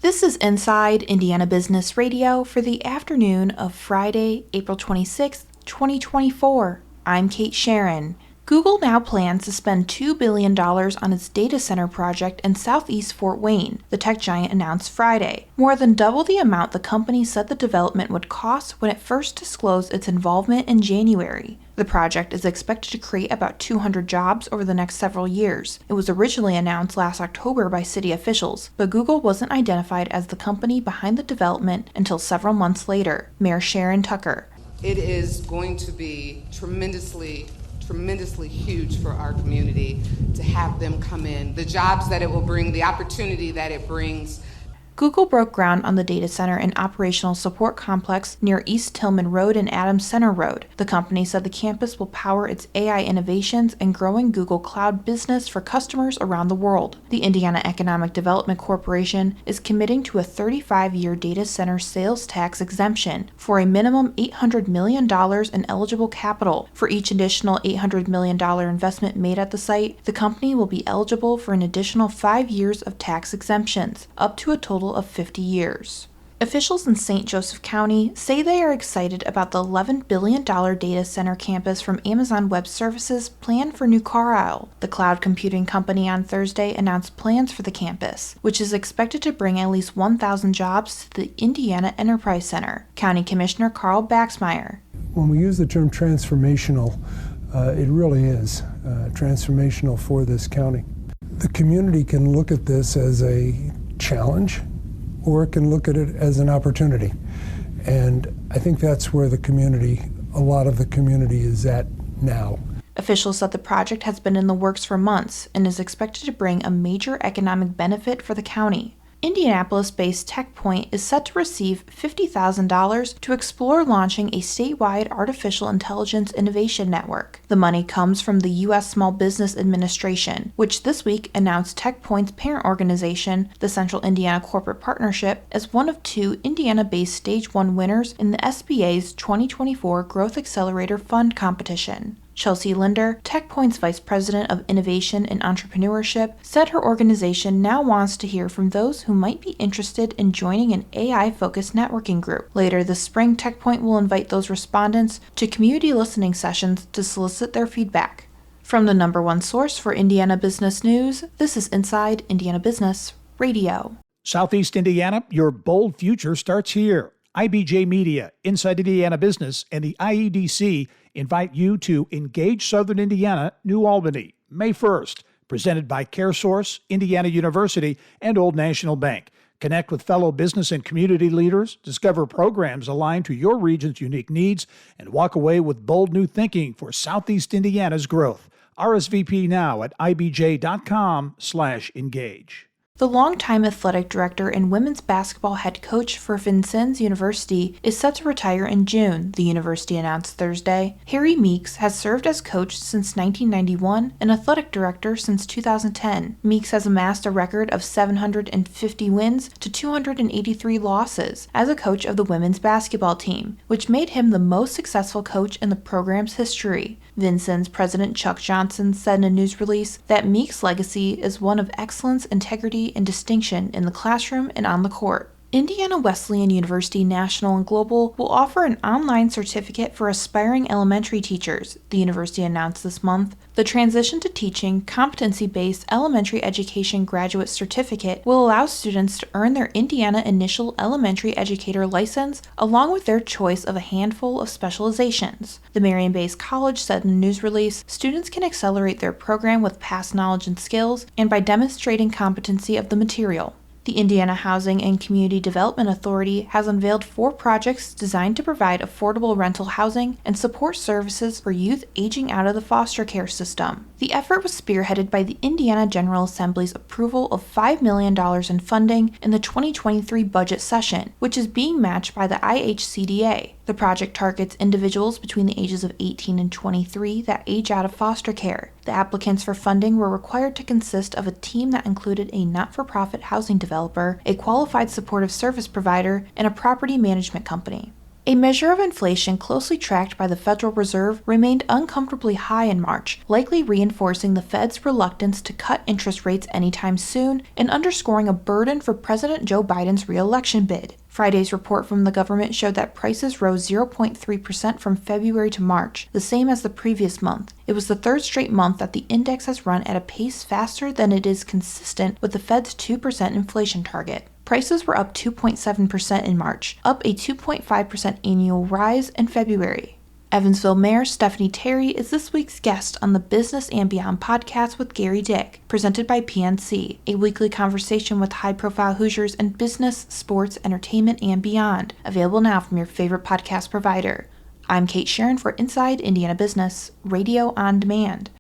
This is Inside Indiana Business Radio for the afternoon of Friday, April 26, 2024. I'm Kate Sharon. Google now plans to spend $2 billion on its data center project in southeast Fort Wayne, the tech giant announced Friday, more than double the amount the company said the development would cost when it first disclosed its involvement in January. The project is expected to create about 200 jobs over the next several years. It was originally announced last October by city officials, but Google wasn't identified as the company behind the development until several months later. Mayor Sharon Tucker. It is going to be tremendously huge for our community to have them come in. The jobs that it will bring, the opportunity that it brings. Google broke ground on the data center and operational support complex near East Tillman Road and Adams Center Road. The company said the campus will power its AI innovations and growing Google Cloud business for customers around the world. The Indiana Economic Development Corporation is committing to a 35-year data center sales tax exemption for a minimum $800 million in eligible capital. For each additional $800 million investment made at the site, the company will be eligible for an additional 5 years of tax exemptions, up to a total of 50 years. Officials in St. Joseph County say they are excited about the $11 billion data center campus from Amazon Web Services planned for New Carlisle. The cloud computing company on Thursday announced plans for the campus, which is expected to bring at least 1,000 jobs to the Indiana Enterprise Center. County Commissioner Carl Baxmeyer. When we use the term transformational, it really is transformational for this county. The community can look at this as a challenge, or it can look at it as an opportunity. And I think that's where a lot of the community is at now. Officials said the project has been in the works for months and is expected to bring a major economic benefit for the county. Indianapolis-based TechPoint is set to receive $50,000 to explore launching a statewide artificial intelligence innovation network. The money comes from the U.S. Small Business Administration, which this week announced TechPoint's parent organization, the Central Indiana Corporate Partnership, as one of 2 Indiana-based Stage 1 winners in the SBA's 2024 Growth Accelerator Fund competition. Chelsea Linder, TechPoint's Vice President of Innovation and Entrepreneurship, said her organization now wants to hear from those who might be interested in joining an AI-focused networking group. Later this spring, TechPoint will invite those respondents to community listening sessions to solicit their feedback. From the #1 source for Indiana business news, this is Inside Indiana Business Radio. Southeast Indiana, your bold future starts here. IBJ Media, Inside Indiana Business, and the IEDC invite you to Engage Southern Indiana, New Albany, May 1st, presented by CareSource, Indiana University, and Old National Bank. Connect with fellow business and community leaders, discover programs aligned to your region's unique needs, and walk away with bold new thinking for Southeast Indiana's growth. RSVP now at ibj.com/engage. The longtime athletic director and women's basketball head coach for Vincennes University is set to retire in June, the university announced Thursday. Harry Meeks has served as coach since 1991 and athletic director since 2010. Meeks has amassed a record of 750 wins to 283 losses as a coach of the women's basketball team, which made him the most successful coach in the program's history. Vincennes President Chuck Johnson said in a news release that Meeks' legacy is one of excellence, integrity, and distinction in the classroom and on the court. Indiana Wesleyan University National and Global will offer an online certificate for aspiring elementary teachers, the university announced this month. The Transition to Teaching competency-based elementary education graduate certificate will allow students to earn their Indiana Initial Elementary Educator license along with their choice of a handful of specializations. The Marion-based college said in a news release, students can accelerate their program with past knowledge and skills and by demonstrating competency of the material. The Indiana Housing and Community Development Authority has unveiled 4 projects designed to provide affordable rental housing and support services for youth aging out of the foster care system. The effort was spearheaded by the Indiana General Assembly's approval of $5 million in funding in the 2023 budget session, which is being matched by the IHCDA. The project targets individuals between the ages of 18 and 23 that age out of foster care. The applicants for funding were required to consist of a team that included a not-for-profit housing developer, a qualified supportive service provider, and a property management company. A measure of inflation closely tracked by the Federal Reserve remained uncomfortably high in March, likely reinforcing the Fed's reluctance to cut interest rates anytime soon and underscoring a burden for President Joe Biden's re-election bid. Friday's report from the government showed that prices rose 0.3% from February to March, the same as the previous month. It was the third straight month that the index has run at a pace faster than it is consistent with the Fed's 2% inflation target. Prices were up 2.7% in March, up a 2.5% annual rise in February. Evansville Mayor Stephanie Terry is this week's guest on the Business and Beyond podcast with Gary Dick, presented by PNC, a weekly conversation with high-profile Hoosiers in business, sports, entertainment, and beyond. Available now from your favorite podcast provider. I'm Kate Sharon for Inside Indiana Business, Radio on Demand.